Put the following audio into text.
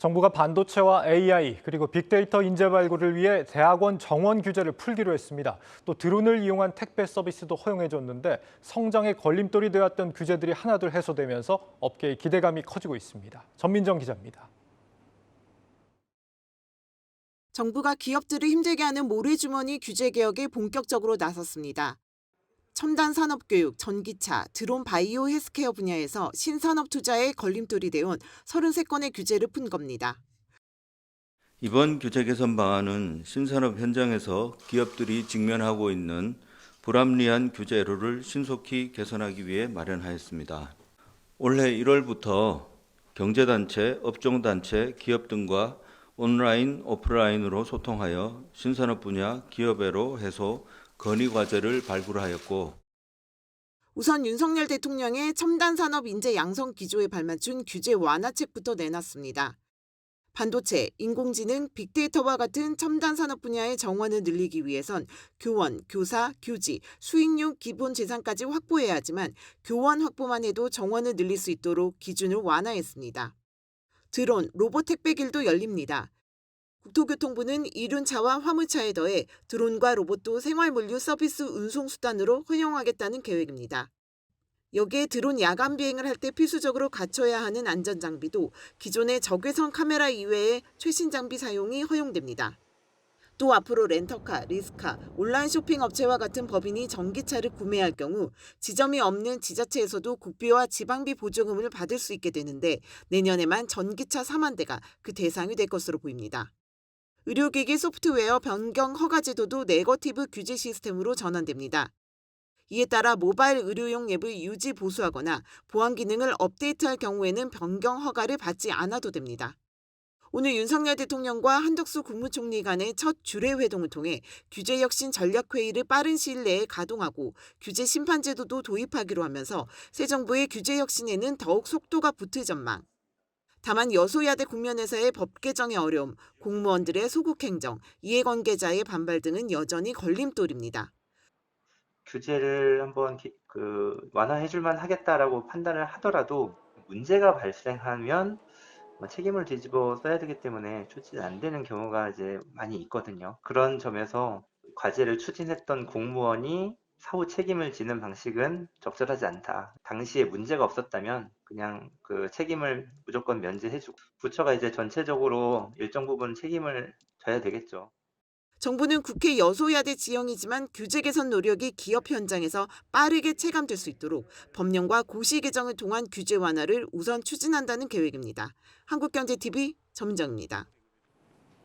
정부가 반도체와 AI 그리고 빅데이터 인재 발굴을 위해 대학원 정원 규제를 풀기로 했습니다. 또 드론을 이용한 택배 서비스도 허용해줬는데 성장의 걸림돌이 되었던 규제들이 하나둘 해소되면서 업계의 기대감이 커지고 있습니다. 전민정 기자입니다. 정부가 기업들을 힘들게 하는 모래주머니 규제 개혁에 본격적으로 나섰습니다. 첨단 산업교육, 전기차, 드론 바이오 헬스케어 분야에서 신산업 투자에 걸림돌이 되어온 33건의 규제를 푼 겁니다. 이번 규제 개선 방안은 신산업 현장에서 기업들이 직면하고 있는 불합리한 규제 애로를 신속히 개선하기 위해 마련하였습니다. 올해 1월부터 경제단체, 업종단체, 기업 등과 온라인, 오프라인으로 소통하여 신산업 분야 기업 애로 해소 건의 과제를 발굴하였고, 우선 윤석열 대통령의 첨단 산업 인재 양성 기조에 발맞춘 규제 완화책부터 내놨습니다. 반도체, 인공지능, 빅데이터와 같은 첨단 산업 분야의 정원을 늘리기 위해선 교원, 교사, 교지, 수익용 기본 재산까지 확보해야 하지만 교원 확보만 해도 정원을 늘릴 수 있도록 기준을 완화했습니다. 드론, 로봇 택배길도 열립니다. 국토교통부는 이륜차와 화물차에 더해 드론과 로봇도 생활물류 서비스 운송수단으로 허용하겠다는 계획입니다. 여기에 드론 야간 비행을 할 때 필수적으로 갖춰야 하는 안전장비도 기존의 적외선 카메라 이외에 최신 장비 사용이 허용됩니다. 또 앞으로 렌터카, 리스카, 온라인 쇼핑 업체와 같은 법인이 전기차를 구매할 경우 지점이 없는 지자체에서도 국비와 지방비 보조금을 받을 수 있게 되는데 내년에만 전기차 4만 대가 그 대상이 될 것으로 보입니다. 의료기기 소프트웨어 변경 허가 제도도 네거티브 규제 시스템으로 전환됩니다. 이에 따라 모바일 의료용 앱을 유지 보수하거나 보안 기능을 업데이트할 경우에는 변경 허가를 받지 않아도 됩니다. 오늘 윤석열 대통령과 한덕수 국무총리 간의 첫 주례 회동을 통해 규제 혁신 전략회의를 빠른 시일 내에 가동하고 규제 심판 제도도 도입하기로 하면서 새 정부의 규제 혁신에는 더욱 속도가 붙을 전망. 다만 여소야대 국면에서의 법 개정의 어려움, 공무원들의 소극 행정, 이해관계자의 반발 등은 여전히 걸림돌입니다. 규제를 한번 완화해줄만 하겠다라고 판단을 하더라도 문제가 발생하면 책임을 뒤집어 써야 되기 때문에 추진 안 되는 경우가 이제 많이 있거든요. 그런 점에서 과제를 추진했던 공무원이 사후 책임을 지는 방식은 적절하지 않다. 당시에 문제가 없었다면 그냥 그 책임을 무조건 면제해주고 부처가 이제 전체적으로 일정 부분 책임을 져야 되겠죠. 정부는 국회 여소야대 지형이지만 규제 개선 노력이 기업 현장에서 빠르게 체감될 수 있도록 법령과 고시 개정을 통한 규제 완화를 우선 추진한다는 계획입니다. 한국경제TV 전민정입니다.